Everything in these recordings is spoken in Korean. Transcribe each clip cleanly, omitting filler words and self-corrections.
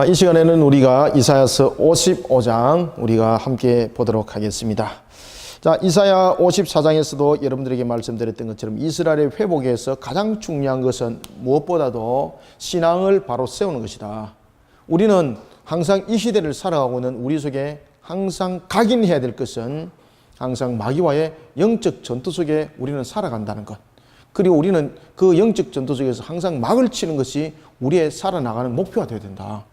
이 시간에는 우리가 이사야서 55장 우리가 함께 보도록 하겠습니다. 자, 이사야 54장에서도 여러분들에게 말씀드렸던 것처럼 이스라엘의 회복에 서 가장 중요한 것은 무엇보다도 신앙을 바로 세우는 것이다. 우리는 항상 이 시대를 살아가고 있는 우리 속에 항상 각인해야 될 것은 항상 마귀와의 영적 전투 속에 우리는 살아간다는 것. 그리고 우리는 그 영적 전투 속에서 항상 막을 치는 것이 우리의 살아나가는 목표가 되어야 된다.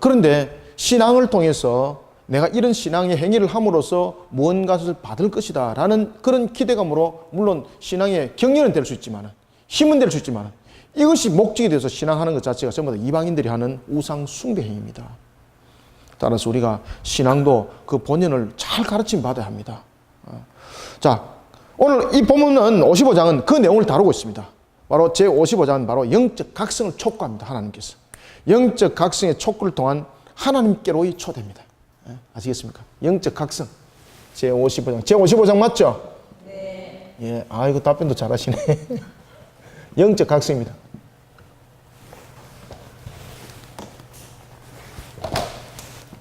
그런데 신앙을 통해서 내가 이런 신앙의 행위를 함으로써 무언가를 받을 것이다 라는 그런 기대감으로 물론 신앙의 격려는 될 수 있지만 힘은 될 수 있지만 이것이 목적이 돼서 신앙하는 것 자체가 전부 다 이방인들이 하는 우상 숭배 행위입니다. 따라서 우리가 신앙도 그 본연을 잘 가르침 받아야 합니다. 자, 오늘 이 본문은 55장은 그 내용을 다루고 있습니다. 바로 제 55장은 바로 영적 각성을 촉구합니다. 하나님께서 영적 각성의 촉구를 통한 하나님께로의 초대입니다. 아시겠습니까? 영적 각성. 제 55장. 제 55장 맞죠? 네. 예, 이거 답변도 잘하시네. 영적 각성입니다.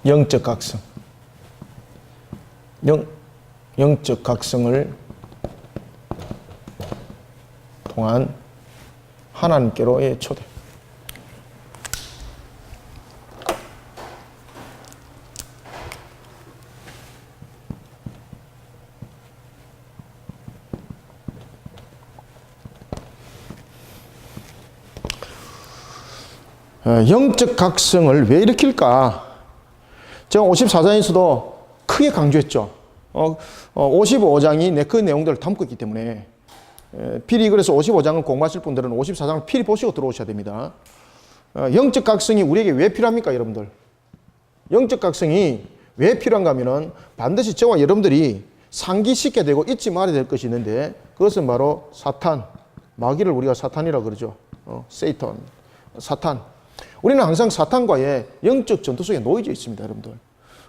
영적 각성. 영적 각성을 통한 하나님께로의 초대. 영적 각성을 왜 일으킬까? 제가 54장에서도 크게 강조했죠. 55장이 그 내용들을 담고 있기 때문에 필히 그래서 55장을 공부하실 분들은 54장을 필히 보시고 들어오셔야 됩니다. 영적 각성이 우리에게 왜 필요합니까, 여러분들? 영적 각성이 왜 필요한가 하면은 반드시 저와 여러분들이 상기시켜야 되고 잊지 말아야 될 것이 있는데 그것은 바로 사탄, 마귀를 우리가 사탄이라고 그러죠. 세이턴, 사탄. 우리는 항상 사탄과의 영적 전투 속에 놓여져 있습니다, 여러분들.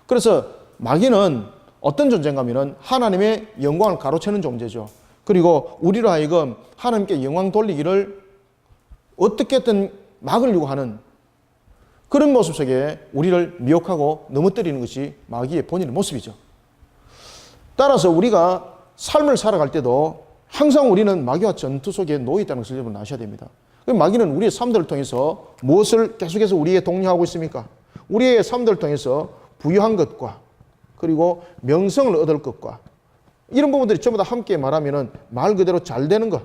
그래서 마귀는 어떤 존재인가 하면은 하나님의 영광을 가로채는 존재죠. 그리고 우리로 하여금 하나님께 영광 돌리기를 어떻게든 막으려고 하는 그런 모습 속에 우리를 미혹하고 넘어뜨리는 것이 마귀의 본인의 모습이죠. 따라서 우리가 삶을 살아갈 때도 항상 우리는 마귀와 전투 속에 놓여 있다는 것을 여러분 아셔야 됩니다. 마귀는 우리의 삶들을 통해서 무엇을 계속해서 우리에 독려하고 있습니까? 우리의 삶들을 통해서 부유한 것과 그리고 명성을 얻을 것과 이런 부분들이 전부 다 함께 말하면은 말 그대로 잘 되는 것.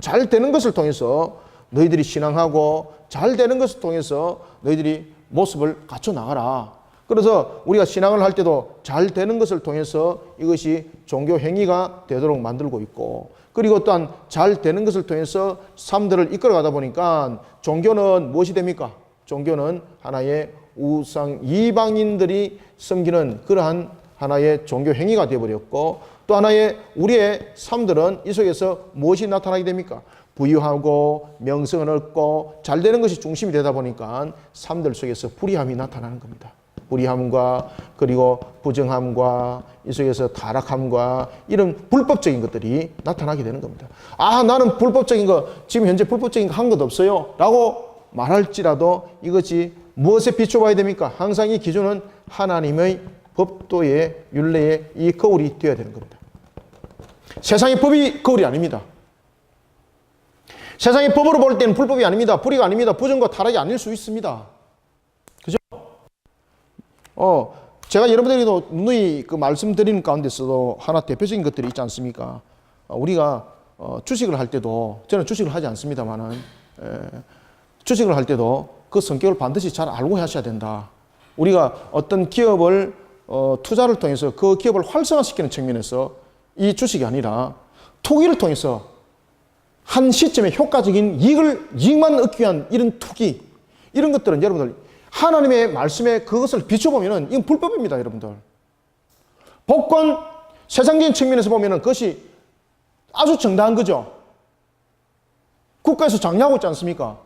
잘 되는 것을 통해서 너희들이 신앙하고 잘 되는 것을 통해서 너희들이 모습을 갖춰 나가라. 그래서 우리가 신앙을 할 때도 잘 되는 것을 통해서 이것이 종교 행위가 되도록 만들고 있고 그리고 또한 잘 되는 것을 통해서 삶들을 이끌어가다 보니까 종교는 무엇이 됩니까? 종교는 하나의 우상 이방인들이 섬기는 그러한 하나의 종교 행위가 되어버렸고 또 하나의 우리의 삶들은 이 속에서 무엇이 나타나게 됩니까? 부유하고 명성을 얻고 잘 되는 것이 중심이 되다 보니까 삶들 속에서 불의함이 나타나는 겁니다. 불의함과 그리고 부정함과 이 속에서 타락함과 이런 불법적인 것들이 나타나게 되는 겁니다. 나는 불법적인 거 지금 현재 불법적인 거 한 것도 없어요 라고 말할지라도 이것이 무엇에 비춰봐야 됩니까? 항상 이 기준은 하나님의 법도의 율례의 이 거울이 되어야 되는 겁니다. 세상의 법이 거울이 아닙니다. 세상의 법으로 볼 때는 불법이 아닙니다. 불의가 아닙니다. 부정과 타락이 아닐 수 있습니다. 그죠? 제가 여러분들에게도 누누이 그 말씀드리는 가운데서도 하나 대표적인 것들이 있지 않습니까? 우리가 주식을 할 때도 저는 주식을 하지 않습니다만은 주식을 할 때도 그 성격을 반드시 잘 알고 하셔야 된다. 우리가 어떤 기업을 투자를 통해서 그 기업을 활성화시키는 측면에서 이 주식이 아니라 투기를 통해서 한 시점에 효과적인 이익만 얻기 위한 이런 투기 이런 것들은 여러분들 하나님의 말씀에 그것을 비춰보면은 이건 불법입니다, 여러분들. 복권 세상적인 측면에서 보면은 그것이 아주 정당한 거죠. 국가에서 장려하고 있지 않습니까?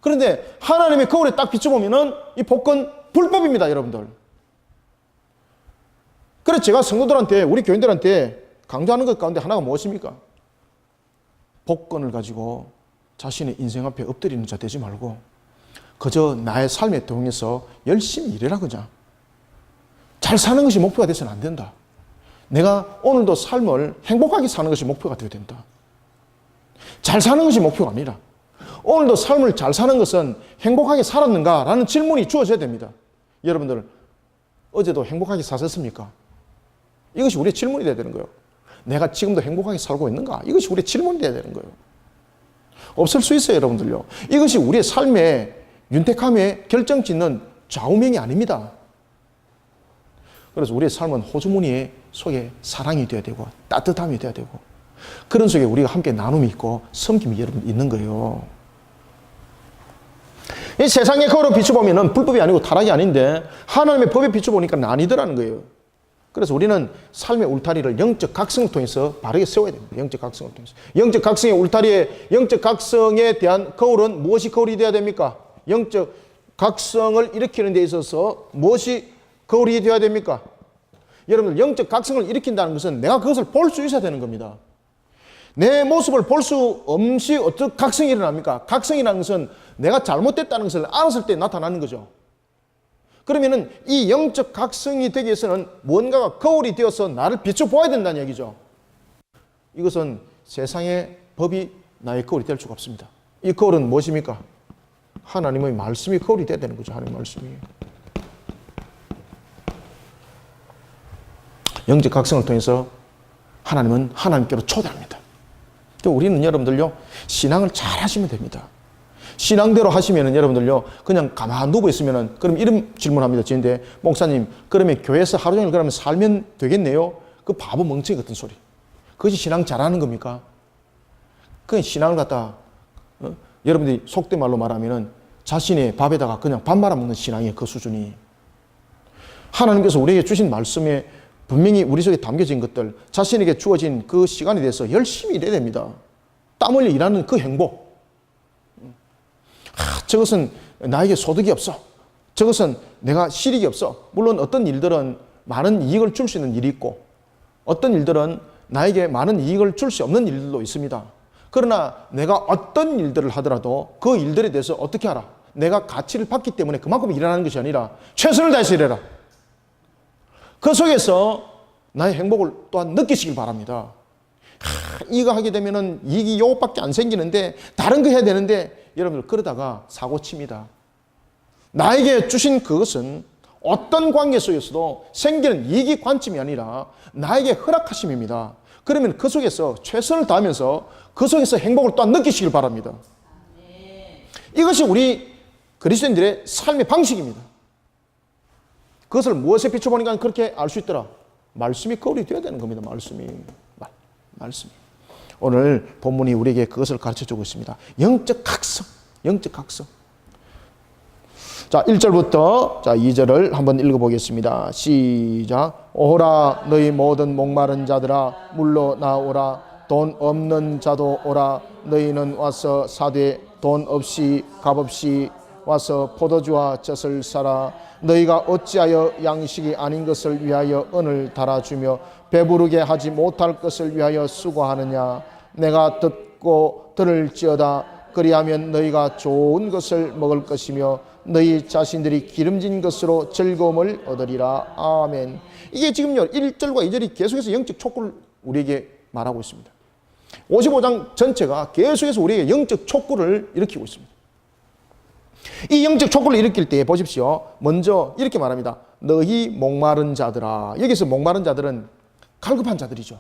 그런데 하나님의 거울에 딱 비춰보면은 이 복권 불법입니다, 여러분들. 그래서 제가 성도들한테 우리 교인들한테 강조하는 것 가운데 하나가 무엇입니까? 복권을 가지고 자신의 인생 앞에 엎드리는 자 되지 말고 그저 나의 삶에 통해서 열심히 일해라 그냥. 잘 사는 것이 목표가 돼서는 안 된다. 내가 오늘도 삶을 행복하게 사는 것이 목표가 되어야 된다. 잘 사는 것이 목표가 아니라 오늘도 삶을 잘 사는 것은 행복하게 살았는가라는 질문이 주어져야 됩니다. 여러분들 어제도 행복하게 사셨습니까? 이것이 우리의 질문이 되어야 되는 거예요. 내가 지금도 행복하게 살고 있는가? 이것이 우리의 질문이 되어야 되는 거예요. 없을 수 있어요, 여러분들요. 이것이 우리의 삶의 윤택함에 결정짓는 좌우명이 아닙니다. 그래서 우리의 삶은 호주머니 속에 사랑이 되어야 되고 따뜻함이 되어야 되고 그런 속에 우리가 함께 나눔이 있고 섬김이 여러분 있는 거예요. 이 세상의 거울로 비춰보면 불법이 아니고 타락이 아닌데 하나님의 법에 비춰보니까 아니더라는 거예요. 그래서 우리는 삶의 울타리를 영적 각성을 통해서 바르게 세워야 됩니다. 영적 각성을 통해서. 영적 각성의 울타리에 영적 각성에 대한 거울은 무엇이 거울이 되어야 됩니까? 영적 각성을 일으키는 데 있어서 무엇이 거울이 되어야 됩니까? 여러분들 영적 각성을 일으킨다는 것은 내가 그것을 볼 수 있어야 되는 겁니다. 내 모습을 볼 수 없이 어떻게 각성이 일어납니까? 각성이라는 것은 내가 잘못됐다는 것을 알았을 때 나타나는 거죠. 그러면은 이 영적 각성이 되기 위해서는 뭔가가 거울이 되어서 나를 비춰보아야 된다는 얘기죠. 이것은 세상의 법이 나의 거울이 될 수가 없습니다. 이 거울은 무엇입니까? 하나님의 말씀이 거울이 돼야 되는 거죠. 하나님의 말씀이. 영적 각성을 통해서 하나님은 하나님께로 초대합니다. 우리는 여러분들요, 신앙을 잘 하시면 됩니다. 신앙대로 하시면은 여러분들요, 그냥 가만 누워 있으면은, 그럼 이런 질문합니다. 저인데, 목사님, 그러면 교회에서 하루 종일 그러면 살면 되겠네요? 그 바보 멍청이 같은 소리. 그것이 신앙 잘하는 겁니까? 그냥 신앙을 갖다, 여러분들이 속된 말로 말하면은 자신의 밥에다가 그냥 밥 말아먹는 신앙이에요. 그 수준이. 하나님께서 우리에게 주신 말씀에 분명히 우리 속에 담겨진 것들, 자신에게 주어진 그 시간에 대해서 열심히 일해야 됩니다. 땀 흘려 일하는 그 행복. 저것은 나에게 소득이 없어. 저것은 내가 실익이 없어. 물론 어떤 일들은 많은 이익을 줄 수 있는 일이 있고 어떤 일들은 나에게 많은 이익을 줄 수 없는 일들도 있습니다. 그러나 내가 어떤 일들을 하더라도 그 일들에 대해서 어떻게 하라? 내가 가치를 받기 때문에 그만큼 일하는 것이 아니라 최선을 다해서 일해라. 그 속에서 나의 행복을 또한 느끼시길 바랍니다. 이거 하게 되면은 이익이 요것밖에 안 생기는데 다른 거 해야 되는데 여러분들 그러다가 사고 칩니다. 나에게 주신 그것은 어떤 관계 속에서도 생기는 이익이 관점이 아니라 나에게 허락하심입니다. 그러면 그 속에서 최선을 다하면서 그 속에서 행복을 또한 느끼시길 바랍니다. 이것이 우리 그리스도인들의 삶의 방식입니다. 그것을 무엇에 비춰보니까 그렇게 알 수 있더라. 말씀이 거울이 되어야 되는 겁니다. 말씀이. 오늘 본문이 우리에게 그것을 가르쳐주고 있습니다. 영적 각성. 영적 각성. 자, 1절부터 2절을 한번 읽어보겠습니다. 시작. 오라 너희 모든 목마른 자들아 물러나오라. 돈 없는 자도 오라. 너희는 와서 사되 돈 없이 값없이 와서 포도주와 젖을 사라. 너희가 어찌하여 양식이 아닌 것을 위하여 은을 달아주며 배부르게 하지 못할 것을 위하여 수고하느냐. 내가 듣고 들을지어다. 그리하면 너희가 좋은 것을 먹을 것이며 너희 자신들이 기름진 것으로 즐거움을 얻으리라. 아멘. 이게 지금요 1절과 2절이 계속해서 영적 촉구를 우리에게 말하고 있습니다. 55장 전체가 계속해서 우리에게 영적 촉구를 일으키고 있습니다. 이 영적 촉구를 일으킬 때 보십시오. 먼저 이렇게 말합니다. 너희 목마른 자들아. 여기서 목마른 자들은 갈급한 자들이죠.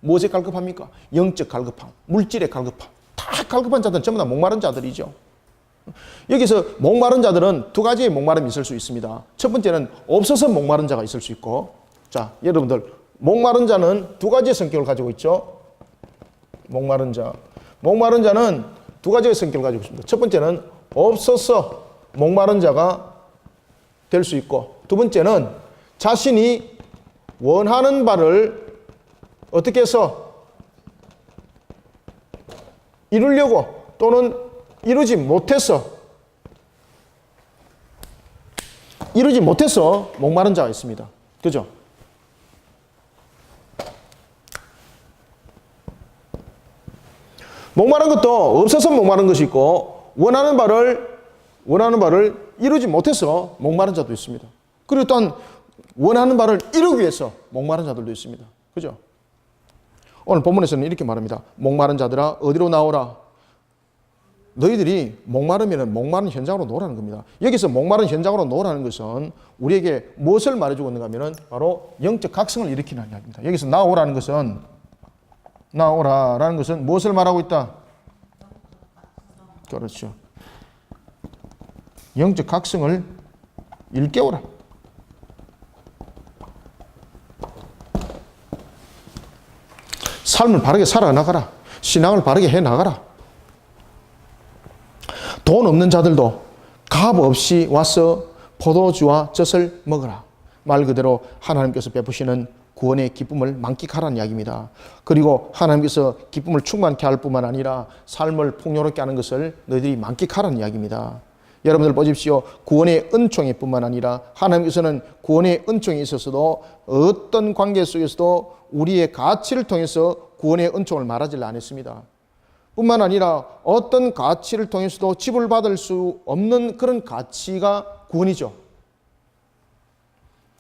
무엇에 갈급합니까? 영적 갈급함, 물질의 갈급함. 다 갈급한 자들은 전부 다 목마른 자들이죠. 여기서 목마른 자들은 두 가지의 목마름이 있을 수 있습니다. 첫 번째는 없어서 목마른 자가 있을 수 있고, 자, 여러분들 목마른 자는 두 가지의 성격을 가지고 있죠. 목마른 자. 목마른 자는 두 가지의 성격을 가지고 있습니다. 첫 번째는 없어서 목마른 자가 될 수 있고, 두 번째는 자신이 원하는 바를 어떻게 해서 이루려고 또는 이루지 못해서 목마른 자가 있습니다. 그죠? 목마른 것도 없어서 목마른 것이 있고 원하는 바를 원하는 바를 이루지 못해서 목마른 자도 있습니다. 그리고 또한 원하는 바를 이루기 위해서 목마른 자들도 있습니다. 그죠? 오늘 본문에서는 이렇게 말합니다. 목마른 자들아 어디로 나오라. 너희들이 목마르면 목마른 현장으로 놓으라는 겁니다. 여기서 목마른 현장으로 놓으라는 것은 우리에게 무엇을 말해주고 있는가 하면 바로 영적 각성을 일으키는 이야기입니다. 여기서 나오라는 것은 나오라라는 것은 무엇을 말하고 있다? 그렇죠. 영적 각성을 일깨워라. 삶을 바르게 살아나가라. 신앙을 바르게 해나가라. 돈 없는 자들도 값 없이 와서 포도주와 젖을 먹어라. 말 그대로 하나님께서 베푸시는 구원의 기쁨을 만끽하라는 이야기입니다. 그리고 하나님께서 기쁨을 충만케 할 뿐만 아니라 삶을 풍요롭게 하는 것을 너희들이 만끽하라는 이야기입니다. 여러분들 보십시오. 구원의 은총이 뿐만 아니라 하나님께서는 구원의 은총이 있어서도 어떤 관계 속에서도 우리의 가치를 통해서 구원의 은총을 말하지 않았습니다. 뿐만 아니라 어떤 가치를 통해서도 지불받을 수 없는 그런 가치가 구원이죠.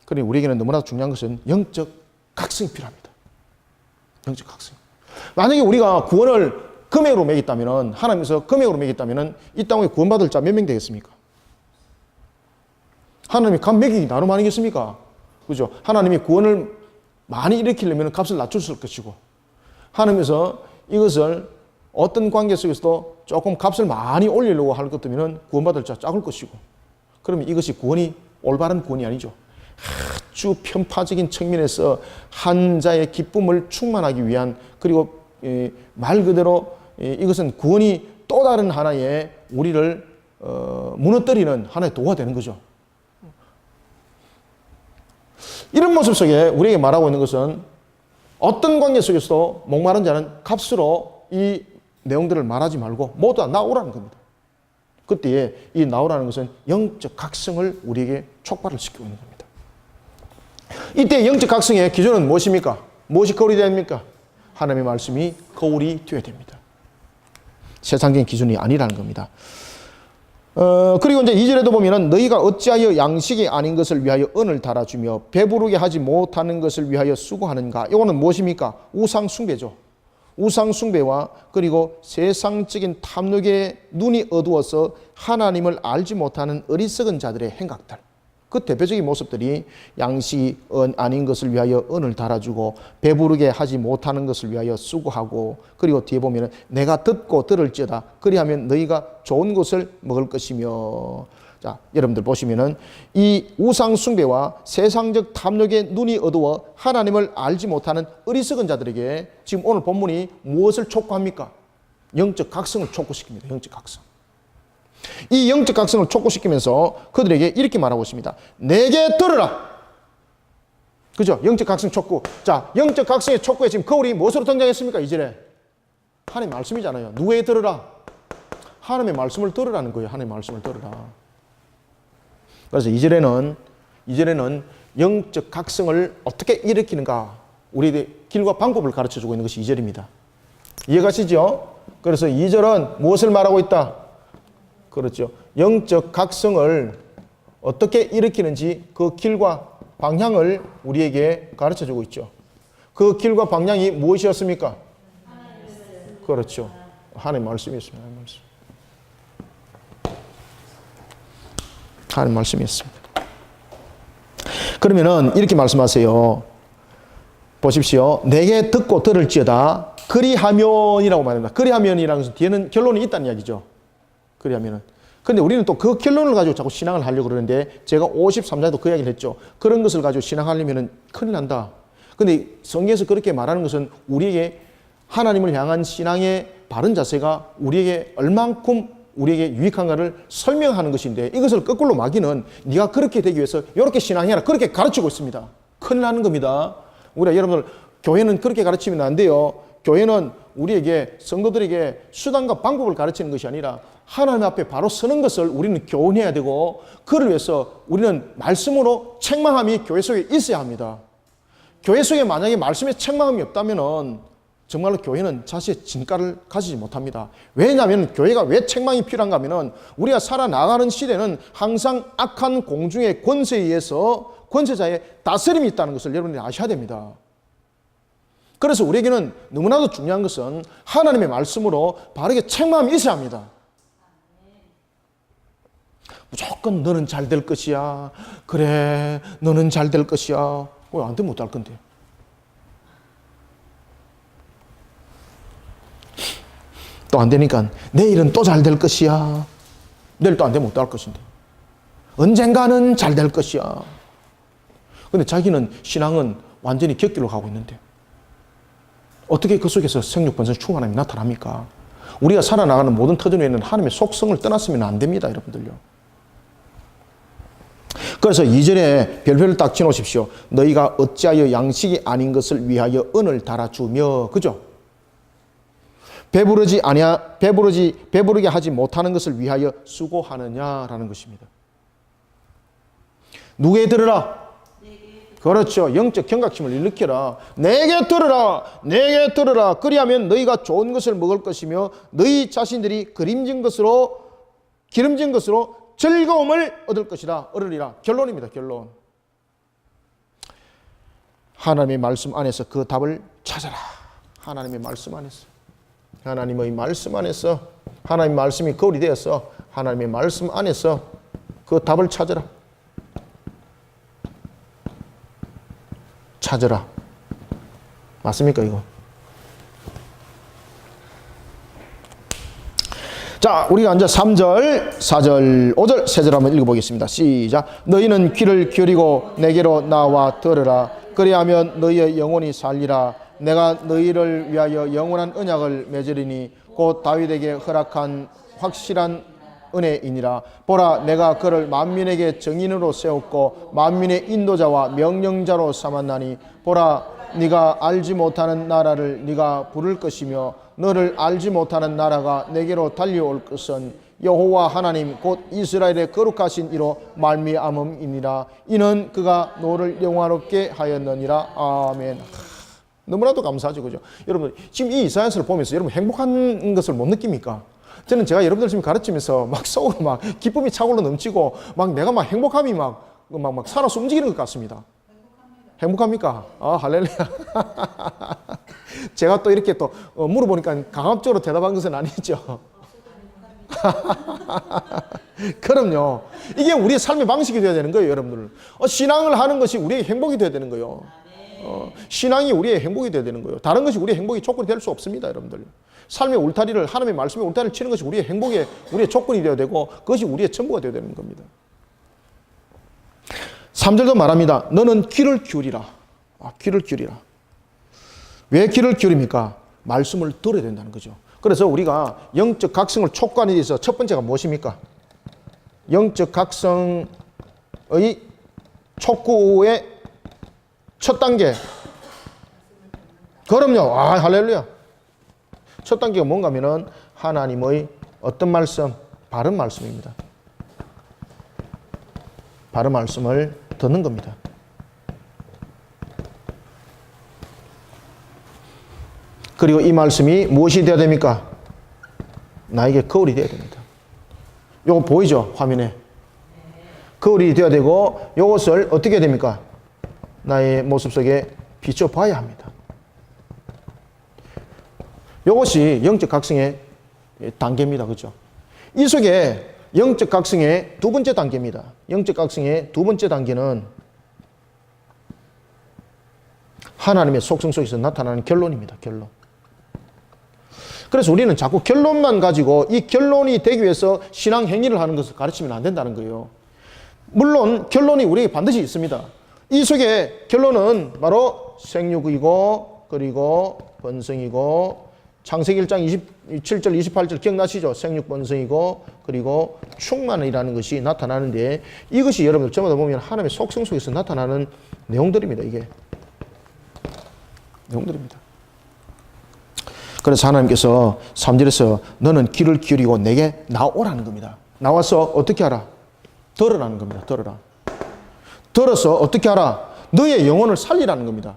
그러니 우리에게는 너무나 중요한 것은 영적 각성이 필요합니다. 영적 각성. 만약에 우리가 구원을 금액으로 매겼다면, 하나님께서 금액으로 매겼다면 이 땅에 구원받을 자 몇 명 되겠습니까? 하나님이 값 매기기 나름 아니겠습니까? 그죠? 하나님이 구원을 많이 일으키려면 값을 낮출 것이고, 하나님께서 이것을 어떤 관계 속에서도 조금 값을 많이 올리려고 할 것 같으면 구원받을 자 작을 것이고, 그러면 이것이 구원이 올바른 구원이 아니죠. 아주 편파적인 측면에서 한 자의 기쁨을 충만하기 위한, 그리고 말 그대로 이것은 구원이 또 다른 하나의 우리를 무너뜨리는 하나의 도구가 되는 거죠. 이런 모습 속에 우리에게 말하고 있는 것은 어떤 관계 속에서도 목마른 자는 값으로 이 내용들을 말하지 말고 모두 다 나오라는 겁니다. 그때에 이 나오라는 것은 영적 각성을 우리에게 촉발을 시키고 있는 겁니다. 이때 영적 각성의 기준은 무엇입니까? 무엇이 거울이 됩니까? 하나님의 말씀이 거울이 되어야 됩니다. 세상적인 기준이 아니라는 겁니다. 그리고 이제 2절에도 보면은 너희가 어찌하여 양식이 아닌 것을 위하여 은을 달아주며 배부르게 하지 못하는 것을 위하여 수고하는가? 이거는 무엇입니까? 우상 숭배죠. 우상 숭배와 그리고 세상적인 탐욕에 눈이 어두워서 하나님을 알지 못하는 어리석은 자들의 행각들. 그 대표적인 모습들이 양식이 아닌 것을 위하여 은을 달아주고 배부르게 하지 못하는 것을 위하여 수고하고, 그리고 뒤에 보면 내가 듣고 들을지어다 그리하면 너희가 좋은 것을 먹을 것이며. 자, 여러분들 보시면은 이 우상 숭배와 세상적 탐욕에 눈이 어두워 하나님을 알지 못하는 어리석은 자들에게 지금 오늘 본문이 무엇을 촉구합니까? 영적 각성을 촉구시킵니다. 영적 각성. 이 영적 각성을 촉구시키면서 그들에게 이렇게 말하고 있습니다. 내게 들으라. 그죠? 영적 각성 촉구. 자, 영적 각성의 촉구에 지금 거울이 무엇으로 등장했습니까? 이절에 하나님의 말씀이잖아요. 누구에게 들으라? 하나님의 말씀을 들으라는 거예요. 하나님의 말씀을 들으라. 그래서 이절에는 영적 각성을 어떻게 일으키는가, 우리의 길과 방법을 가르쳐주고 있는 것이 2절입니다. 이해가시죠? 그래서 2절은 무엇을 말하고 있다? 그렇죠. 영적 각성을 어떻게 일으키는지 그 길과 방향을 우리에게 가르쳐주고 있죠. 그 길과 방향이 무엇이었습니까? 그렇죠. 하나님의 말씀이었습니다. 하나님의 말씀이었습니다. 그러면은 이렇게 말씀하세요. 보십시오. 내게 듣고 들을지어다 그리하면이라고 말합니다. 그리하면이라는 것은 뒤에는 결론이 있다는 이야기죠. 그리하면은. 근데 우리는 또 그 결론을 가지고 자꾸 신앙을 하려고 그러는데, 제가 53장에도 그 이야기를 했죠. 그런 것을 가지고 신앙하려면은 큰일 난다. 근데 성경에서 그렇게 말하는 것은 우리에게 하나님을 향한 신앙의 바른 자세가 우리에게 얼만큼 우리에게 유익한가를 설명하는 것인데, 이것을 거꾸로 마귀는 네가 그렇게 되기 위해서 이렇게 신앙해라 그렇게 가르치고 있습니다. 큰일 나는 겁니다. 우리가 여러분들 교회는 그렇게 가르치면 안 돼요. 교회는 우리에게, 성도들에게 수단과 방법을 가르치는 것이 아니라 하나님 앞에 바로 서는 것을 우리는 교훈해야 되고, 그를 위해서 우리는 말씀으로 책망함이 교회 속에 있어야 합니다. 교회 속에 만약에 말씀에 책망함이 없다면은 정말로 교회는 자신의 진가를 가지지 못합니다. 왜냐하면 교회가 왜 책망이 필요한가 하면 우리가 살아나가는 시대는 항상 악한 공중의 권세에 의해서 권세자의 다스림이 있다는 것을 여러분들이 아셔야 됩니다. 그래서 우리에게는 너무나도 중요한 것은 하나님의 말씀으로 바르게 책망이 있어야 합니다. 무조건 너는 잘 될 것이야. 그래, 너는 잘 될 것이야. 왜 안 되면 못할 건데. 또 안 되니까 내일은 또 잘 될 것이야. 내일 또 안 되면 못할 것인데. 언젠가는 잘 될 것이야. 근데 자기는 신앙은 완전히 격길로 가고 있는데 어떻게 그 속에서 생육 본성 충만함이 나타납니까? 우리가 살아나가는 모든 터전 위에는 하나님의 속성을 떠났으면 안 됩니다, 여러분들요. 그래서 2절에 별표를 딱 치놓으십시오. 너희가 어찌하여 양식이 아닌 것을 위하여 은을 달아주며, 그죠? 배부르게 하지 못하는 것을 위하여 수고하느냐라는 것입니다. 누구에 들으라? 그렇죠. 영적 경각심을 일으켜라. 내게 들으라. 내게 들으라. 그리하면 너희가 좋은 것을 먹을 것이며 너희 자신들이 기름진 것으로 즐거움을 얻을 것이라. 얻으리라. 결론입니다. 결론. 하나님의 말씀 안에서 그 답을 찾아라. 하나님의 말씀 안에서. 하나님의 말씀 안에서. 하나님의 말씀이 거울이 되어서 하나님의 말씀 안에서 그 답을 찾아라. 찾으라. 맞습니까, 이거? 자, 우리가 이제 3절, 4절, 5절, 3절 한번 읽어보겠습니다. 시작. 너희는 귀를 기울이고 내게로 나와 들으라. 그리하면 너희의 영혼이 살리라. 내가 너희를 위하여 영원한 언약을 맺으리니 곧 다윗에게 허락한 확실한 은혜이니라. 보라, 내가 그를 만민에게 정인으로 세웠고 만민의 인도자와 명령자로 삼았나니 보라, 네가 알지 못하는 나라를 네가 부를 것이며 너를 알지 못하는 나라가 내게로 달려올 것은 여호와 하나님 곧 이스라엘의 거룩하신 이로 말미암음이니라. 이는 그가 너를 영화롭게 하였느니라. 아멘. 너무나도 감사하죠, 그죠? 여러분, 지금 이 이사야서를 보면서 여러분 행복한 것을 못 느낍니까? 저는 제가 여러분들 지금 가르치면서 막 속으로 막 기쁨이 차올라 넘치고 막 내가 막 행복함이 막 살아서 움직이는 것 같습니다. 행복합니까? 아, 할렐루야. 제가 또 이렇게 또 물어보니까 강압적으로 대답한 것은 아니죠. 그럼요. 이게 우리의 삶의 방식이 되어야 되는 거예요, 여러분들. 신앙을 하는 것이 우리의 행복이 되어야 되는 거예요. 신앙이 우리의 행복이 되어야 되는 거예요. 다른 것이 우리의 행복이 조건이 될 수 없습니다, 여러분들. 삶의 울타리를, 하나님의 말씀의 울타리를 치는 것이 우리의 행복의, 우리의 조건이 되어야 되고 그것이 우리의 전부가 되어야 되는 겁니다. 3절도 말합니다. 너는 귀를 기울이라. 귀를 기울이라. 왜 귀를 기울입니까? 말씀을 들어야 된다는 거죠. 그래서 우리가 영적 각성을 촉구하는 데 있어서 첫 번째가 무엇입니까? 영적 각성의 촉구의 첫 단계. 그럼요. 할렐루야. 첫 단계가 뭔가 하면은 하나님의 어떤 말씀? 바른 말씀입니다. 바른 말씀을 듣는 겁니다. 그리고 이 말씀이 무엇이 되어야 됩니까? 나에게 거울이 되어야 됩니다. 요거 보이죠? 화면에. 거울이 되어야 되고 요것을 어떻게 해야 됩니까? 나의 모습 속에 비춰봐야 합니다. 요것이 영적 각성의 단계입니다. 그렇죠? 이 속에 영적 각성의 두 번째 단계입니다. 영적 각성의 두 번째 단계는 하나님의 속성 속에서 나타나는 결론입니다. 결론. 그래서 우리는 자꾸 결론만 가지고 이 결론이 되기 위해서 신앙 행위를 하는 것을 가르치면 안 된다는 거예요. 물론 결론이 우리에게 반드시 있습니다. 이 속에 결론은 바로 생육이고 그리고 번성이고 창세기 1장 27절 28절 기억나시죠? 생육 번성이고 그리고 충만이라는 것이 나타나는데 이것이 여러분들 저마다 보면 하나님의 속성 속에서 나타나는 내용들입니다. 이게 내용들입니다. 그래서 하나님께서 3절에서 너는 귀를 기울이고 내게 나오라는 겁니다. 나와서 어떻게 하라? 들으라는 겁니다. 들으라. 들어서 어떻게 하라? 너의 영혼을 살리라는 겁니다.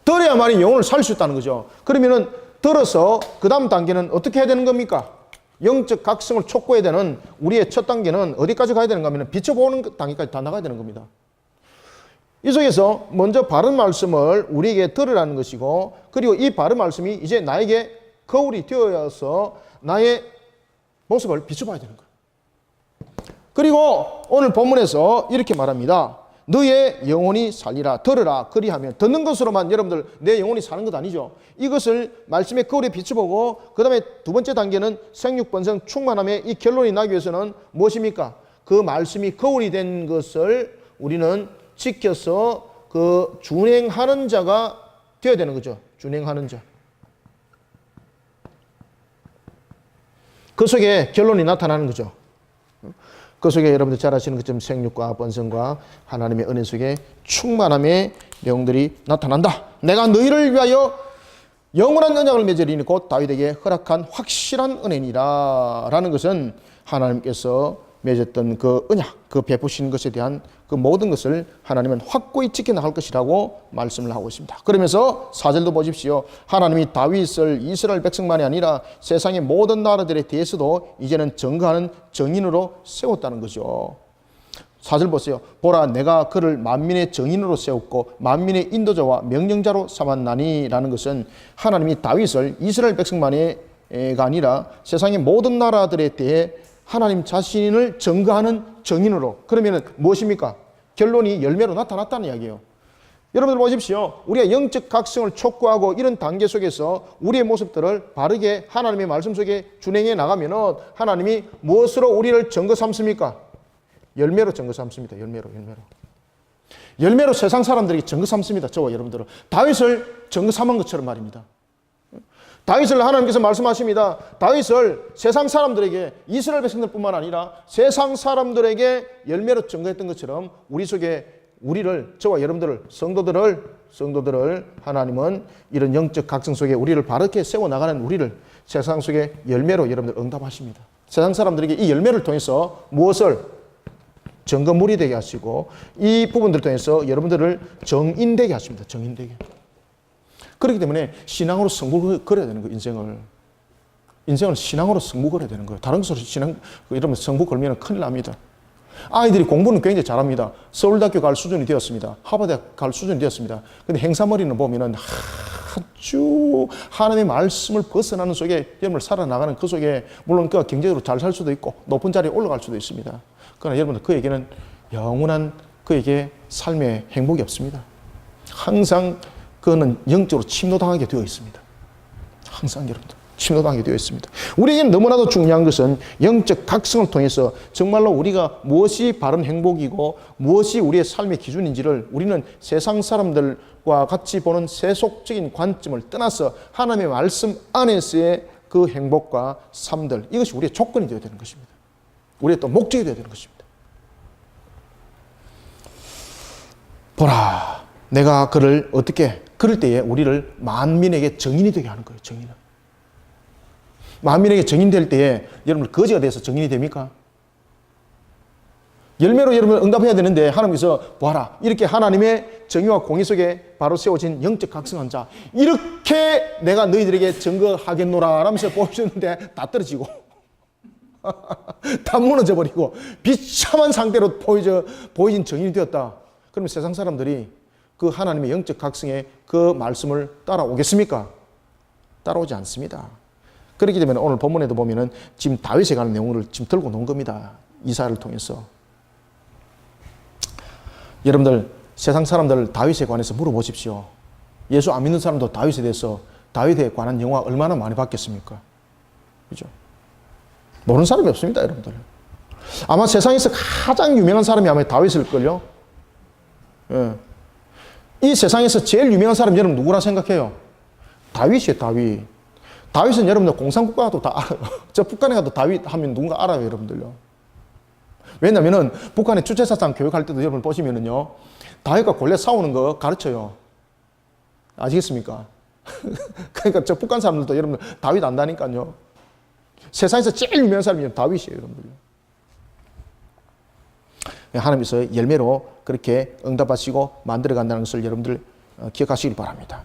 들어야만이 영혼을 살릴 수 있다는 거죠. 그러면은 들어서 그 다음 단계는 어떻게 해야 되는 겁니까? 영적 각성을 촉구해야 되는 우리의 첫 단계는 어디까지 가야 되는가 하면 비춰보는 단계까지 다 나가야 되는 겁니다. 이 속에서 먼저 바른 말씀을 우리에게 들으라는 것이고, 그리고 이 바른 말씀이 이제 나에게 거울이 되어서 나의 모습을 비춰봐야 되는 거예요. 그리고 오늘 본문에서 이렇게 말합니다. 너의 영혼이 살리라. 들으라. 그리하면 듣는 것으로만 여러분들 내 영혼이 사는 것 아니죠. 이것을 말씀의 거울에 비춰보고 그 다음에 두 번째 단계는 생육번성 충만함의 이 결론이 나기 위해서는 무엇입니까? 그 말씀이 거울이 된 것을 우리는 지켜서 그 준행하는 자가 되어야 되는 거죠. 준행하는 자. 그 속에 결론이 나타나는 거죠. 그 속에 여러분들 잘 아시는 것처럼 생육과 번성과 하나님의 은혜 속에 충만함의 내용들이 나타난다. 내가 너희를 위하여 영원한 언약을 맺으리니 곧 다윗에게 허락한 확실한 은혜니라 라는 것은 하나님께서 맺었던 그 언약, 그 베푸신 것에 대한 그 모든 것을 하나님은 확고히 지켜나갈 것이라고 말씀을 하고 있습니다. 그러면서 4절도 보십시오. 하나님이 다윗을 이스라엘 백성만이 아니라 세상의 모든 나라들에 대해서도 이제는 증거하는 정인으로 세웠다는 거죠. 4절 보세요. 보라, 내가 그를 만민의 정인으로 세웠고 만민의 인도자와 명령자로 삼았나니 라는 것은 하나님이 다윗을 이스라엘 백성만이가 아니라 세상의 모든 나라들에 대해 하나님 자신을 증거하는 정인으로. 그러면 무엇입니까? 결론이 열매로 나타났다는 이야기예요. 여러분들 보십시오. 우리가 영적 각성을 촉구하고 이런 단계 속에서 우리의 모습들을 바르게 하나님의 말씀 속에 준행해 나가면 하나님이 무엇으로 우리를 증거 삼습니까? 열매로 증거 삼습니다. 열매로 세상 사람들에게 증거 삼습니다. 저와 여러분들은 다윗을 증거 삼은 것처럼 말입니다. 다윗을 하나님께서 말씀하십니다. 다윗을 세상 사람들에게, 이스라엘 백성들뿐만 아니라 세상 사람들에게 열매로 증거했던 것처럼 우리 속에 우리를, 저와 여러분들을, 성도들을 하나님은 이런 영적 각성 속에 우리를 바르게 세워나가는 우리를 세상 속에 열매로 여러분들 응답하십니다. 세상 사람들에게 이 열매를 통해서 무엇을? 증거물이 되게 하시고 이 부분들을 통해서 여러분들을 정인되게 하십니다. 정인되게. 그렇기 때문에 신앙으로 승부 걸어야 되는 거예요. 인생을 신앙으로 승부 걸어야 되는 거예요. 다른 것으로 이러면 승부 걸면 큰일 납니다. 아이들이 공부는 굉장히 잘합니다. 서울대학교 갈 수준이 되었습니다. 하버드대학 갈 수준이 되었습니다. 근데 행사머리는 보면은 아주 하나님의 말씀을 벗어나는 속에 여러분을 살아나가는 그 속에 물론 그가 경제적으로 잘 살 수도 있고 높은 자리에 올라갈 수도 있습니다. 그러나 여러분들 그에게는 영원한 그에게 삶의 행복이 없습니다. 항상 그거는 영적으로 침노당하게 되어 있습니다. 항상 여러분들 침노당하게 되어 있습니다. 우리에게는 너무나도 중요한 것은 영적 각성을 통해서 정말로 우리가 무엇이 바른 행복이고 무엇이 우리의 삶의 기준인지를 우리는 세상 사람들과 같이 보는 세속적인 관점을 떠나서 하나님의 말씀 안에서의 그 행복과 삶들, 이것이 우리의 조건이 되어야 되는 것입니다. 우리의 또 목적이 되어야 되는 것입니다. 보라, 내가 그를 어떻게, 그럴 때에 우리를 만민에게 정인이 되게 하는 거예요. 정인은. 만민에게 정인될 때에 여러분 거지가 돼서 정인이 됩니까? 열매로 여러분 응답해야 되는데 하나님께서 보아라, 이렇게 하나님의 정의와 공의 속에 바로 세워진 영적 각성한 자, 이렇게 내가 너희들에게 증거하겠노라 라면서 보여주는데 다 떨어지고 다 무너져 버리고 비참한 상태로 보여진 정인이 되었다. 그러면 세상 사람들이 그 하나님의 영적 각성의 그 말씀을 따라오겠습니까? 따라오지 않습니다. 그렇기 때문에 오늘 본문에도 보면은 지금 다윗에 관한 내용을 지금 들고 놓은 겁니다. 이사야를 통해서. 여러분들 세상 사람들 다윗에 관해서 물어보십시오. 예수 안 믿는 사람도 다윗에 대해서, 다윗에 관한 영화 얼마나 많이 봤겠습니까? 그죠? 모르는 사람이 없습니다, 여러분들. 아마 세상에서 가장 유명한 사람이 아마 다윗일걸요? 예. 이 세상에서 제일 유명한 사람 여러분 누구라 생각해요? 다윗이에요, 다윗. 다윗은 여러분들 공산국가 가도 다 알아요. 저 북한에 가도 다윗 하면 누군가 알아요, 여러분들요. 왜냐면은 북한의 주체사상 교육할 때도 여러분 보시면은요, 다윗과 골리앗 싸우는 거 가르쳐요. 아시겠습니까? 그러니까 저 북한 사람들도 여러분들 다윗 안다니까요. 세상에서 제일 유명한 사람이 다윗이에요, 여러분들. 하나님께서 열매로 그렇게 응답하시고 만들어 간다는 것을 여러분들 기억하시길 바랍니다.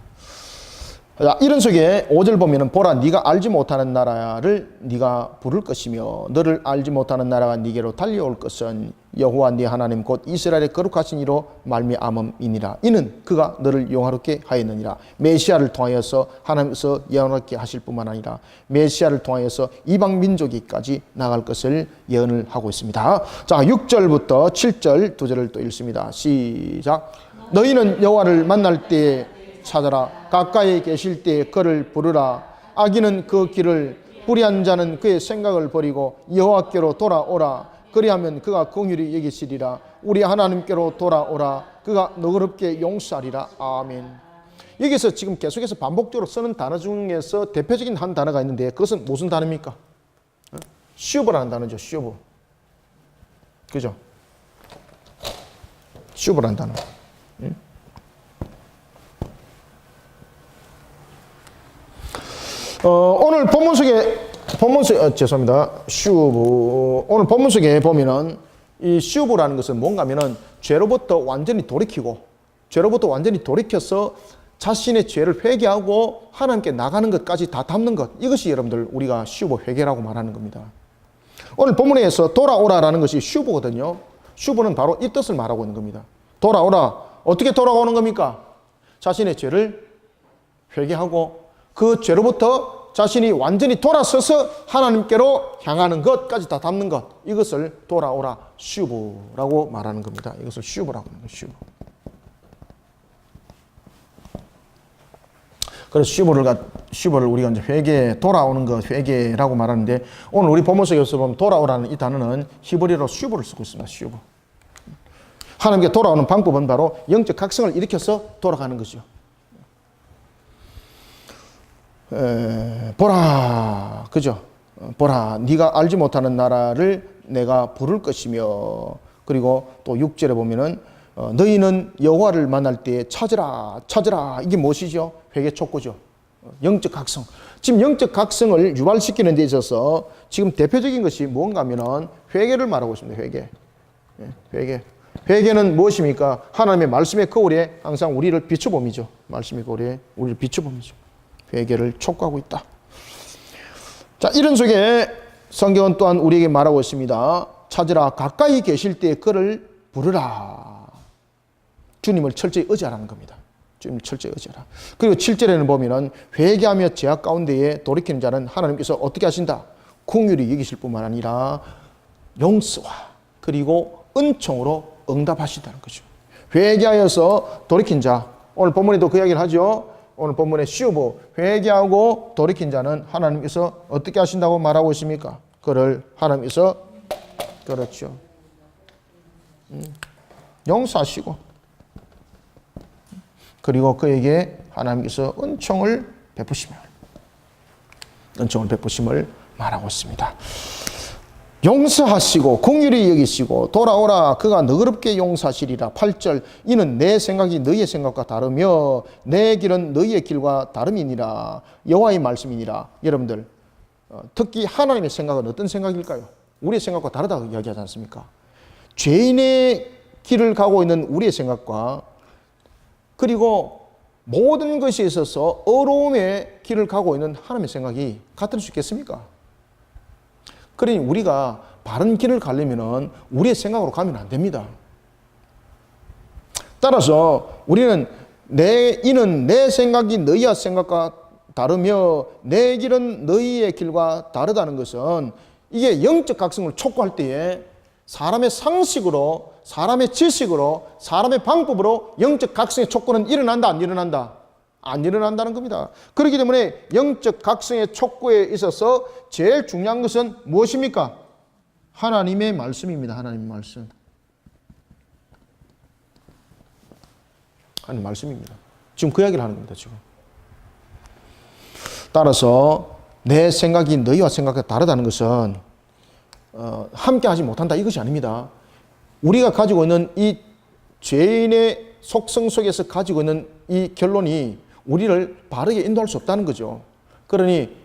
자, 이런 속에 5절 보면은 보라 네가 알지 못하는 나라를 네가 부를 것이며 너를 알지 못하는 나라가 네게로 달려올 것은 여호와 네 하나님 곧 이스라엘의 거룩하신 이로 말미암음이니라. 이는 그가 너를 영화롭게 하였느니라. 메시아를 통하여서 하나님께서 영화롭게 하실 뿐만 아니라 메시아를 통하여서 이방 민족에까지 나갈 것을 예언을 하고 있습니다. 자, 6절부터 7절 2절을 또 읽습니다. 시작. 너희는 여호와를 만날 때에 찾아라. 가까이 계실 때에 그를 부르라. 악인은 그 길을, 불의한 자는 그의 생각을 버리고 여호와께로 돌아오라. 그리하면 그가 긍휼히 여기시리라. 우리 하나님께로 돌아오라. 그가 너그럽게 용서하리라. 아멘. 여기서 지금 계속해서 반복적으로 쓰는 단어 중에서 대표적인 한 단어가 있는데 그것은 무슨 단어입니까? 슈브라는 단어죠. 슈브. 그죠? 슈브라는 단어. 오늘 본문 속에 죄송합니다. 슈브. 오늘 본문 속에 보면은 이 슈브라는 것은 뭔가 하면은 죄로부터 완전히 돌이켜서 자신의 죄를 회개하고 하나님께 나가는 것까지 다 담는 것. 이것이 여러분들 우리가 슈브 회개라고 말하는 겁니다. 오늘 본문에서 돌아오라라는 것이 슈브거든요. 슈브는 바로 이 뜻을 말하고 있는 겁니다. 돌아오라. 어떻게 돌아오는 겁니까? 자신의 죄를 회개하고 그 죄로부터 자신이 완전히 돌아서서 하나님께로 향하는 것까지 다 담는 것. 이것을 돌아오라 슈브라고 말하는 겁니다. 이것을 슈브라고 하는 거예요. 슈브. 그래서 슈브를 우리가 이제 회개, 돌아오는 것, 회개라고 말하는데 오늘 우리 본문 속에서 보면 돌아오라는 이 단어는 히브리어로 슈브를 쓰고 있습니다. 슈브. 하나님께 돌아오는 방법은 바로 영적 각성을 일으켜서 돌아가는 거죠. 보라, 그죠? 보라, 네가 알지 못하는 나라를 내가 부를 것이며, 그리고 또 6절에 보면은 너희는 여호와를 만날 때 찾으라, 찾으라. 이게 무엇이죠? 회개 촉구죠. 영적 각성. 지금 영적 각성을 유발시키는 데 있어서 지금 대표적인 것이 뭔가 하면은 회개를 말하고 있습니다. 회개. 회개. 회개는 무엇입니까? 하나님의 말씀의 거울에 항상 우리를 비춰봄이죠. 말씀의 거울에 우리를 비춰봄이죠. 회개를 촉구하고 있다. 자, 이런 속에 성경은 또한 우리에게 말하고 있습니다. 찾으라. 가까이 계실 때 그를 부르라. 주님을 철저히 의지하라는 겁니다. 주님을 철저히 의지하라. 그리고 7절에는 보면은 회개하며 죄악 가운데에 돌이키는 자는 하나님께서 어떻게 하신다? 긍휼히 여기실 뿐만 아니라 용서와 그리고 은총으로 응답하신다는 거죠. 회개하여서 돌이킨 자. 오늘 본문에도 그 이야기를 하죠. 오늘 본문의 슈브, 회개하고 돌이킨 자는 하나님께서 어떻게 하신다고 말하고 있습니까? 그를 하나님께서, 그렇죠, 용서하시고 그리고 그에게 하나님께서 은총을 베푸심을 말하고 있습니다. 용서하시고 긍휼히 여기시고 돌아오라 그가 너그럽게 용서하시리라. 8절 이는 내 생각이 너희의 생각과 다르며 내 길은 너희의 길과 다름이니라. 여호와의 말씀이니라. 여러분들 특히 하나님의 생각은 어떤 생각일까요? 우리의 생각과 다르다고 이야기하지 않습니까? 죄인의 길을 가고 있는 우리의 생각과 그리고 모든 것에 있어서 어려움의 길을 가고 있는 하나님의 생각이 같을 수 있겠습니까? 그러니 우리가 바른 길을 가려면 우리의 생각으로 가면 안 됩니다. 따라서 우리는 이는 내 생각이 너희의 생각과 다르며 내 길은 너희의 길과 다르다는 것은 이게 영적 각성을 촉구할 때에 사람의 상식으로, 사람의 지식으로, 사람의 방법으로 영적 각성의 촉구는 일어난다, 안 일어난다? 안 일어난다는 겁니다. 그렇기 때문에 영적 각성의 촉구에 있어서 제일 중요한 것은 무엇입니까? 하나님의 말씀입니다. 하나님의 말씀. 하나님의 말씀입니다. 지금 그 이야기를 하는 겁니다. 지금. 따라서 내 생각이 너희와 생각과 다르다는 것은 함께 하지 못한다 이것이 아닙니다. 우리가 가지고 있는 이 죄인의 속성 속에서 가지고 있는 이 결론이 우리를 바르게 인도할 수 없다는 거죠. 그러니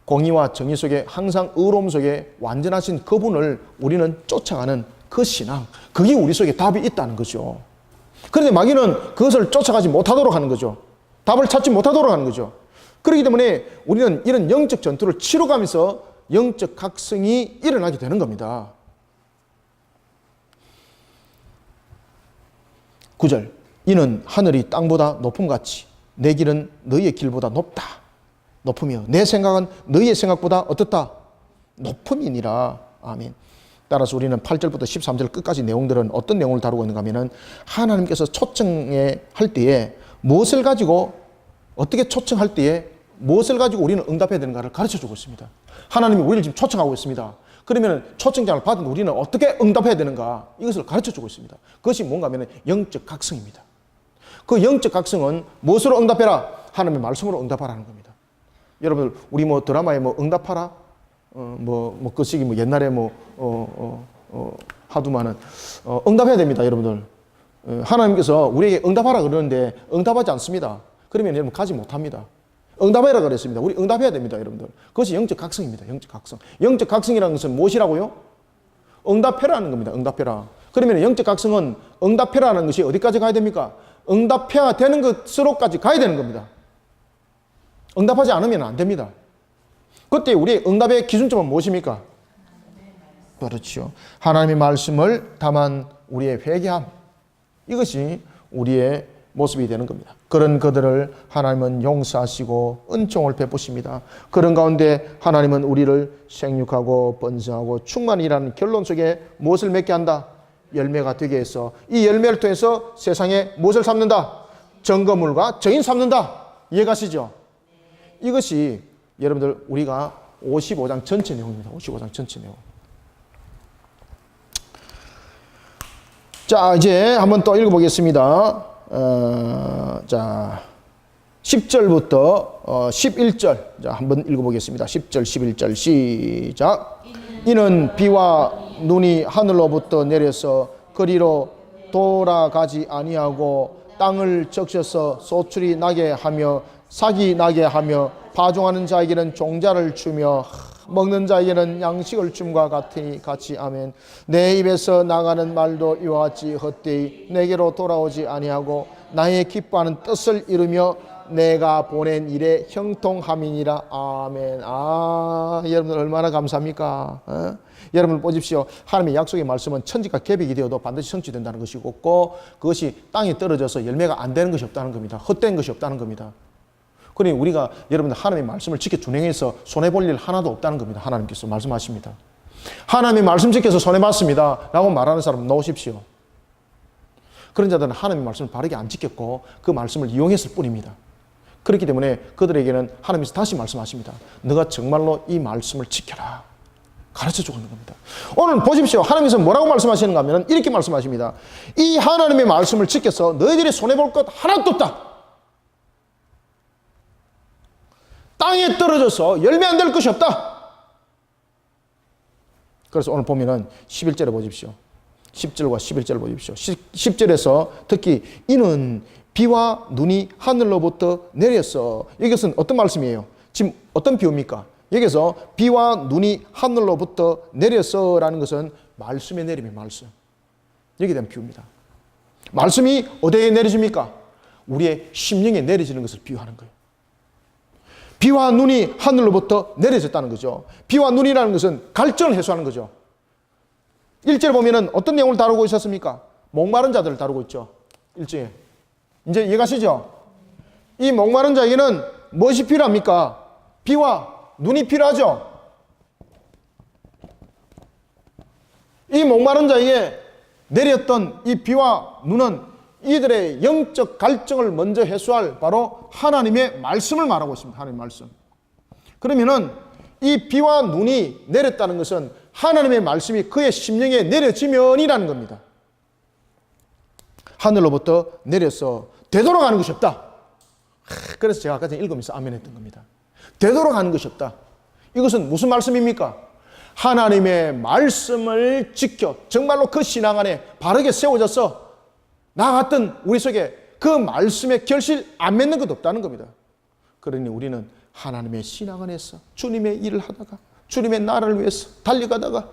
공의와 정의 속에 항상 의로움 속에 완전하신 그분을 우리는 쫓아가는 그 신앙, 그게 우리 속에 답이 있다는 거죠. 그런데 마귀는 그것을 쫓아가지 못하도록 하는 거죠. 답을 찾지 못하도록 하는 거죠. 그렇기 때문에 우리는 이런 영적 전투를 치러가면서 영적 각성이 일어나게 되는 겁니다. 9절, 이는 하늘이 땅보다 높음같이 내 길은 너희의 길보다 높다. 높으며 내 생각은 너희의 생각보다 어떻다? 높음이니라. 아멘. 따라서 우리는 8절부터 13절 끝까지 내용들은 어떤 내용을 다루고 있는가 하면은 하나님께서 초청할 때에 무엇을 가지고 어떻게 초청할 때에 무엇을 가지고 우리는 응답해야 되는가를 가르쳐주고 있습니다. 하나님이 우리를 지금 초청하고 있습니다. 그러면 초청장을 받은 우리는 어떻게 응답해야 되는가 이것을 가르쳐주고 있습니다. 그것이 뭔가 하면 영적 각성입니다. 그 영적 각성은 무엇으로 응답해라? 하나님의 말씀으로 응답하라는 겁니다. 여러분들 우리 뭐 드라마에 뭐 응답하라 그 시기 옛날에 하도 많은 응답해야 됩니다, 여러분들. 하나님께서 우리에게 응답하라 그러는데 응답하지 않습니다. 그러면 여러분 가지 못합니다. 응답해라 그랬습니다. 우리 응답해야 됩니다, 여러분들. 그것이 영적 각성입니다. 영적 각성. 영적 각성이라는 것은 무엇이라고요? 응답해라는 겁니다. 응답해라. 그러면 영적 각성은 응답해라는 것이 어디까지 가야 됩니까? 응답해야 되는 것으로까지 가야 되는 겁니다. 응답하지 않으면 안 됩니다. 그때 우리의 응답의 기준점은 무엇입니까? 그렇죠. 하나님의 말씀을 다만 우리의 회개함. 이것이 우리의 모습이 되는 겁니다. 그런 그들을 하나님은 용서하시고 은총을 베푸십니다. 그런 가운데 하나님은 우리를 생육하고 번성하고 충만이라는 결론 속에 무엇을 맺게 한다? 열매가 되게 해서 이 열매를 통해서 세상에 무엇을 삼는다? 증거물과 증인 삼는다. 이해가시죠? 이것이 여러분들 우리가 55장 전체 내용입니다. 55장 전체 내용. 자, 이제 한번 또 읽어보겠습니다. 자, 10절부터 11절. 자, 한번 읽어보겠습니다. 10절, 11절 시작. 이는 비와 눈이 하늘로부터 내려서 그리로 돌아가지 아니하고 땅을 적셔서 소출이 나게 하며 삭이 나게 하며 파종하는 자에게는 종자를 주며 먹는 자에게는 양식을 줌과 같이 아멘. 내 입에서 나가는 말도 이와 같이 헛되이 내게로 돌아오지 아니하고 나의 기뻐하는 뜻을 이루며 내가 보낸 일에 형통함이니라. 아멘. 여러분들 얼마나 감사합니까? 여러분 보십시오. 하나님의 약속의 말씀은 천지가 계획이 되어도 반드시 성취된다는 것이고 없고 그것이 땅에 떨어져서 열매가 안 되는 것이 없다는 겁니다. 헛된 것이 없다는 겁니다. 그러니 우리가 여러분들 하나님의 말씀을 지켜 준행해서 손해볼 일 하나도 없다는 겁니다. 하나님께서 말씀하십니다. 하나님의 말씀 지켜서 손해봤습니다 라고 말하는 사람 놓으십시오. 그런 자들은 하나님의 말씀을 바르게 안 지켰고 그 말씀을 이용했을 뿐입니다. 그렇기 때문에 그들에게는 하나님께서 다시 말씀하십니다. 너가 정말로 이 말씀을 지켜라. 가르쳐주고 있는 겁니다. 오늘 보십시오. 하나님께서 뭐라고 말씀하시는가 하면 이렇게 말씀하십니다. 이 하나님의 말씀을 지켜서 너희들이 손해볼 것 하나도 없다. 땅에 떨어져서 열매 안 될 것이 없다. 그래서 오늘 보면은 11절에 보십시오. 10절과 11절을 보십시오. 10절에서 특히 이는 비와 눈이 하늘로부터 내렸어. 이것은 어떤 말씀이에요? 지금 어떤 비유입니까? 여기서 비와 눈이 하늘로부터 내렸어라는 것은 말씀의 내림의 말씀. 여기에 대한 비유입니다. 말씀이 어디에 내려집니까? 우리의 심령에 내려지는 것을 비유하는 거예요. 비와 눈이 하늘로부터 내려졌다는 거죠. 비와 눈이라는 것은 갈증을 해소하는 거죠. 1절 보면은 어떤 내용을 다루고 있었습니까? 목마른 자들을 다루고 있죠. 1절에. 이제 이해가시죠? 이 목마른 자에게는 무엇이 필요합니까? 비와 눈이 필요하죠. 이 목마른 자에게 내렸던 이 비와 눈은 이들의 영적 갈증을 먼저 해소할 바로 하나님의 말씀을 말하고 있습니다. 하나님의 말씀. 그러면은 이 비와 눈이 내렸다는 것은 하나님의 말씀이 그의 심령에 내려지면이라는 겁니다. 하늘로부터 내려서 되돌아가는 것이 없다. 그래서 제가 아까 전에 읽으면서 아멘 했던 겁니다. 되돌아가는 것이 없다. 이것은 무슨 말씀입니까? 하나님의 말씀을 지켜 정말로 그 신앙 안에 바르게 세워져서 나갔던 우리 속에 그 말씀의 결실 안 맺는 것 없다는 겁니다. 그러니 우리는 하나님의 신앙 안에서 주님의 일을 하다가 주님의 나라를 위해서 달려가다가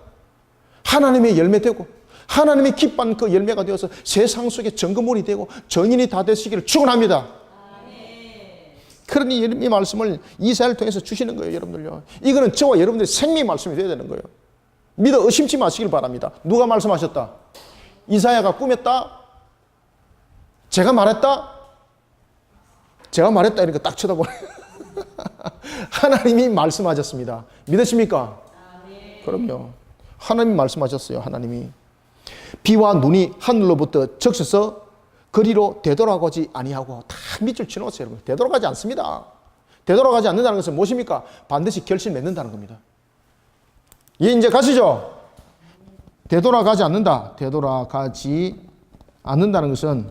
하나님의 열매 되고 하나님의 기뻐하는 그 열매가 되어서 세상 속에 증거물이 되고 정인이 다 되시기를 축원합니다. 그러니 이 말씀을 이사야를 통해서 주시는 거예요, 여러분들요. 이거는 저와 여러분들의 생명의 말씀이 되어야 되는 거예요. 믿어 의심치 마시길 바랍니다. 누가 말씀하셨다? 이사야가 꾸몄다? 제가 말했다? 제가 말했다 이렇게 딱 쳐다보네. 하나님이 말씀하셨습니다. 믿으십니까? 그럼요. 하나님이 말씀하셨어요. 하나님이 비와 눈이 하늘로부터 적셔서 거리로 되돌아가지 아니하고 다 밑줄 쳐놓았어요. 여러분. 되돌아가지 않습니다. 되돌아가지 않는다는 것은 무엇입니까? 반드시 결실 맺는다는 겁니다. 예, 이제 가시죠. 되돌아가지 않는다. 되돌아가지 않는다는 것은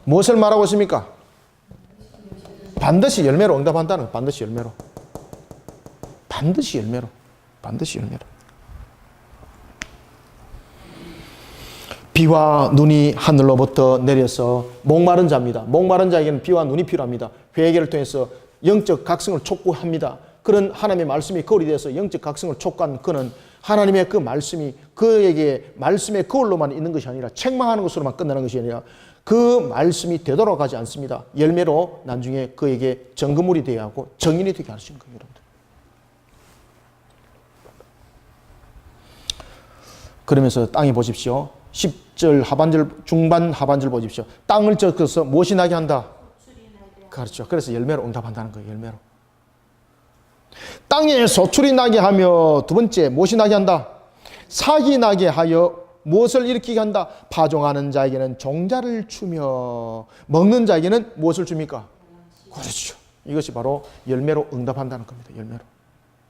무엇을 말하고 있습니까? 반드시 열매로 응답한다는 거예요. 반드시 열매로. 반드시 열매로. 반드시 열매로. 비와 눈이 하늘로부터 내려서 목마른 자입니다. 목마른 자에게는 비와 눈이 필요합니다. 회개를 통해서 영적 각성을 촉구합니다. 그런 하나님의 말씀이 거울이 되어서 영적 각성을 촉구한 그는 하나님의 그 말씀이 그에게 말씀의 거울로만 있는 것이 아니라 책망하는 것으로만 끝나는 것이 아니라 그 말씀이 되돌아가지 않습니다. 열매로 나중에 그에게 증거물이 되어야 하고 정인이 되게 하시는 거예요, 여러분들. 그러면서 땅에 보십시오. 10절 하반절, 중반 하반절 보십시오. 땅을 젖어서 무엇이 나게 한다? 그렇죠. 그래서 열매로 응답한다는 거예요, 열매로. 땅에 소출이 나게 하며 두 번째 무엇이 나게 한다? 삭이 나게 하여 무엇을 일으키게 한다? 파종하는 자에게는 종자를 주며 먹는 자에게는 무엇을 줍니까? 그렇죠. 이것이 바로 열매로 응답한다는 겁니다.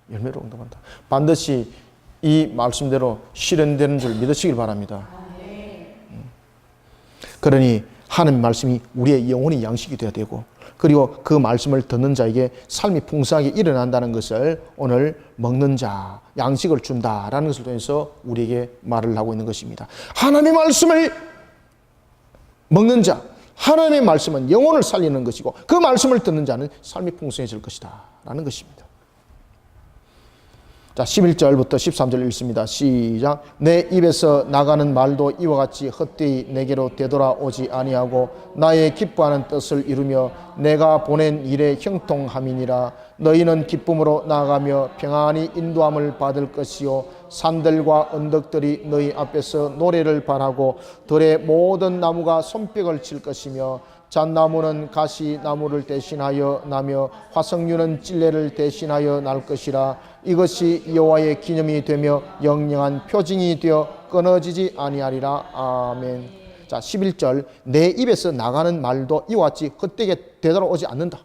열매로 응답한다. 반드시 이 말씀대로 실현되는 줄 믿으시길 바랍니다. 그러니 하나님 말씀이 우리의 영혼의 양식이 되어야 되고 그리고 그 말씀을 듣는 자에게 삶이 풍성하게 일어난다는 것을 오늘 먹는 자, 양식을 준다라는 것을 통해서 우리에게 말을 하고 있는 것입니다. 하나님의 말씀을 먹는 자, 하나님의 말씀은 영혼을 살리는 것이고 그 말씀을 듣는 자는 삶이 풍성해질 것이다 라는 것입니다. 자, 11절부터 13절 읽습니다. 시작. 내 입에서 나가는 말도 이와 같이 헛되이 내게로 되돌아오지 아니하고 나의 기뻐하는 뜻을 이루며 내가 보낸 일에 형통함이니라. 너희는 기쁨으로 나아가며 평안히 인도함을 받을 것이요 산들과 언덕들이 너희 앞에서 노래를 발하고 들의 모든 나무가 손뼉을 칠 것이며 잣나무는 가시나무를 대신하여 나며 화석류는 찔레를 대신하여 날 것이라. 이것이 여호와의 기념이 되며 영영한 표징이 되어 끊어지지 아니하리라. 아멘. 자, 11절. 내 입에서 나가는 말도 이와 같이 헛되게 되돌아오지 않는다.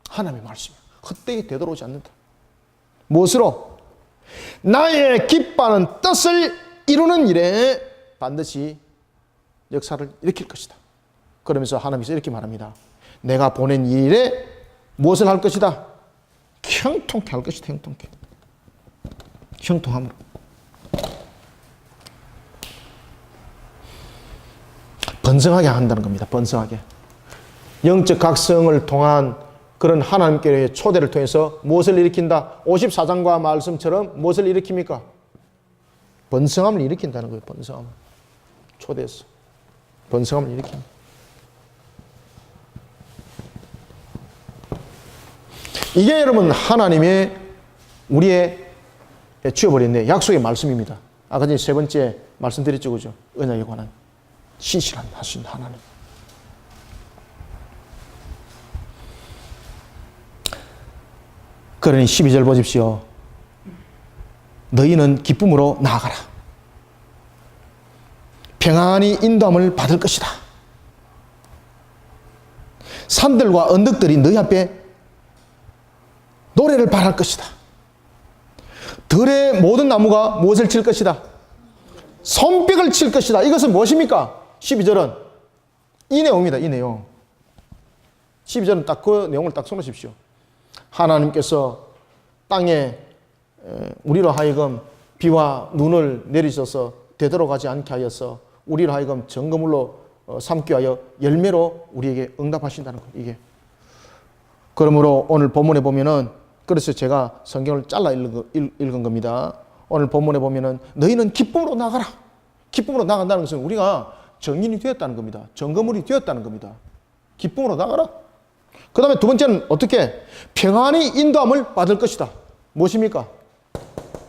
하나님의 말씀이야. 헛되게 되돌아오지 않는다. 무엇으로? 나의 기뻐하는 뜻을 이루는 일에 반드시 역사를 일으킬 것이다. 그러면서 하나님께서 이렇게 말합니다. 내가 보낸 일에 무엇을 할 것이다? 형통케 할 것이다. 형통케. 형통함으로. 번성하게 한다는 겁니다. 번성하게. 영적 각성을 통한 그런 하나님께의 초대를 통해서 무엇을 일으킨다? 54장과 말씀처럼 무엇을 일으킵니까? 번성함을 일으킨다는 거예요. 번성함을. 초대해서. 번성함을 일으킵니다. 이게 여러분 하나님의 우리의 주어버린 약속의 말씀입니다. 아까 전에 세 번째 말씀드렸죠, 그죠? 언약에 관한 신실한 하신 하나님. 그러니 12절 보십시오. 너희는 기쁨으로 나아가라. 평안히 인도함을 받을 것이다. 산들과 언덕들이 너희 앞에 노래를 발할 것이다. 들의 모든 나무가 무엇을 칠 것이다? 손뼉을 칠 것이다. 이것은 무엇입니까? 12절은 이 내용입니다. 이 내용. 12절은 딱 그 내용을 딱 써놓으십시오. 하나님께서 땅에 우리로 하여금 비와 눈을 내리셔서 되돌아가지 않게 하여서 우리로 하여금 증거물로 삼기 위하여 열매로 우리에게 응답하신다는 거예요. 이게. 그러므로 오늘 본문에 보면은 그래서 제가 성경을 잘라 읽은 겁니다. 오늘 본문에 보면은 너희는 기쁨으로 나가라. 기쁨으로 나간다는 것은 우리가 정인이 되었다는 겁니다. 증거물이 되었다는 겁니다. 기쁨으로 나가라. 그 다음에 두 번째는 어떻게? 평안히 인도함을 받을 것이다. 무엇입니까?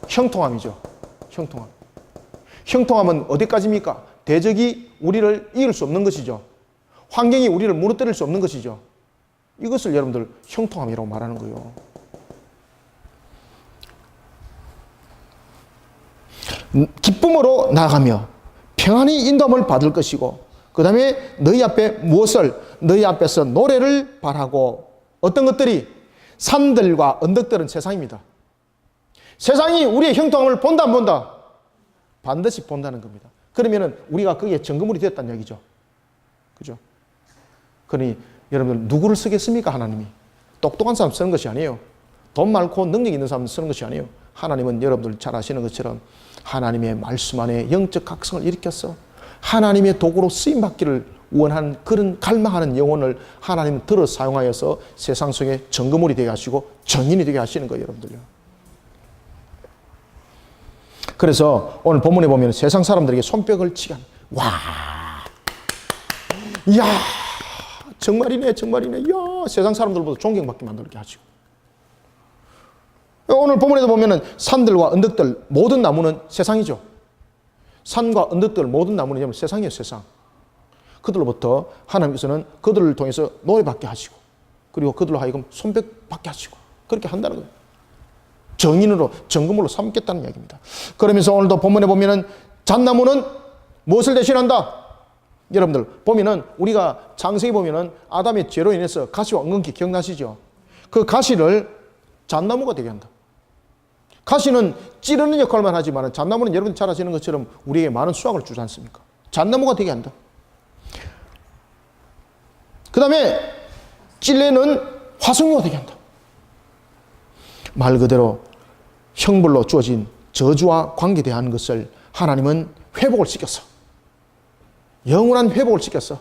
형통함이죠. 형통함. 형통함은 어디까지입니까? 대적이 우리를 이길 수 없는 것이죠. 환경이 우리를 무너뜨릴 수 없는 것이죠. 이것을 여러분들 형통함이라고 말하는 거예요. 기쁨으로 나아가며 평안히 인도함을 받을 것이고, 그 다음에 너희 앞에 무엇을? 너희 앞에서 노래를 바라고. 어떤 것들이? 산들과 언덕들은 세상입니다. 세상이 우리의 형통함을 본다 안 본다? 반드시 본다는 겁니다. 그러면은 우리가 거기에 증거물이 됐다는 얘기죠. 그죠? 그러니 여러분들 누구를 쓰겠습니까? 하나님이. 똑똑한 사람 쓰는 것이 아니에요. 돈 많고 능력 있는 사람 쓰는 것이 아니에요. 하나님은 여러분들 잘 아시는 것처럼 하나님의 말씀 안에 영적 각성을 일으켰어. 하나님의 도구로 쓰임받기를 원하는 그런 갈망하는 영혼을 하나님은 들어 사용하여서 세상 속에 증거물이 되게 하시고 정인이 되게 하시는 거예요, 여러분들요. 그래서 오늘 본문에 보면 세상 사람들에게 손뼉을 치간, 와, 이야, 정말이네, 정말이네, 이야, 세상 사람들보다 존경받게 만들게 하시고. 오늘 본문에도 보면은 산들과 언덕들, 모든 나무는 세상이죠. 산과 언덕들, 모든 나무는 세상이에요, 세상. 그들로부터 하나님께서는 그들을 통해서 노래받게 하시고, 그리고 그들로 하여금 손뼉받게 하시고, 그렇게 한다는 거예요. 정인으로, 정금으로 삼겠다는 이야기입니다. 그러면서 오늘도 본문에 보면은 잣나무는 무엇을 대신한다? 여러분들 보면은 우리가 창세기 보면은 아담의 죄로 인해서 가시와 엉겅퀴 기억나시죠? 그 가시를 잣나무가 되게 한다. 가시는 찌르는 역할만 하지만 잣나무는 여러분 잘 아시는 것처럼 우리에게 많은 수확을 주지 않습니까? 잣나무가 되게 한다. 그 다음에 찔레는 화석류가 되게 한다. 말 그대로 형벌로 주어진 저주와 관계대한 것을 하나님은 회복을 시켰어. 영원한 회복을 시켰어.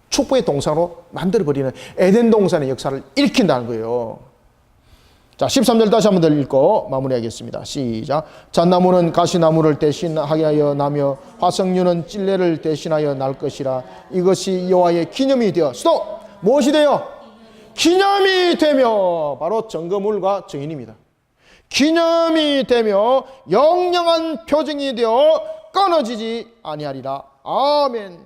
축복의 동산으로 만들어버리는 에덴 동산의 역사를 일으킨다는 거예요. 자, 13절 다시 한번 더 읽고 마무리하겠습니다. 시작. 잣나무는 가시나무를 대신하게 하여 나며 화석류는 찔레를 대신하여 날 것이라. 이것이 여호와의 기념이 되어 스톱! 무엇이 되어? 기념이 되며 바로 증거물과 증인입니다. 기념이 되며 영영한 표징이 되어 끊어지지 아니하리라. 아멘.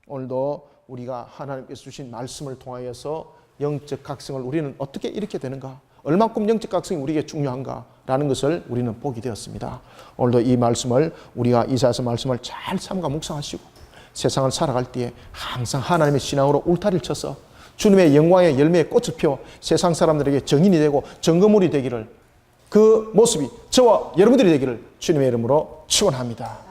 오늘도 우리가 하나님께서 주신 말씀을 통하여서 영적 각성을 우리는 어떻게 이렇게 되는가, 얼만큼 영적 각성이 우리에게 중요한가라는 것을 우리는 보게 되었습니다. 오늘도 이 말씀을 우리가 이사야서 말씀을 잘 삼가 묵상하시고 세상을 살아갈 때에 항상 하나님의 신앙으로 울타리를 쳐서 주님의 영광의 열매의 꽃을 피워 세상 사람들에게 정인이 되고 증거물이 되기를, 그 모습이 저와 여러분들이 되기를 주님의 이름으로 축원합니다.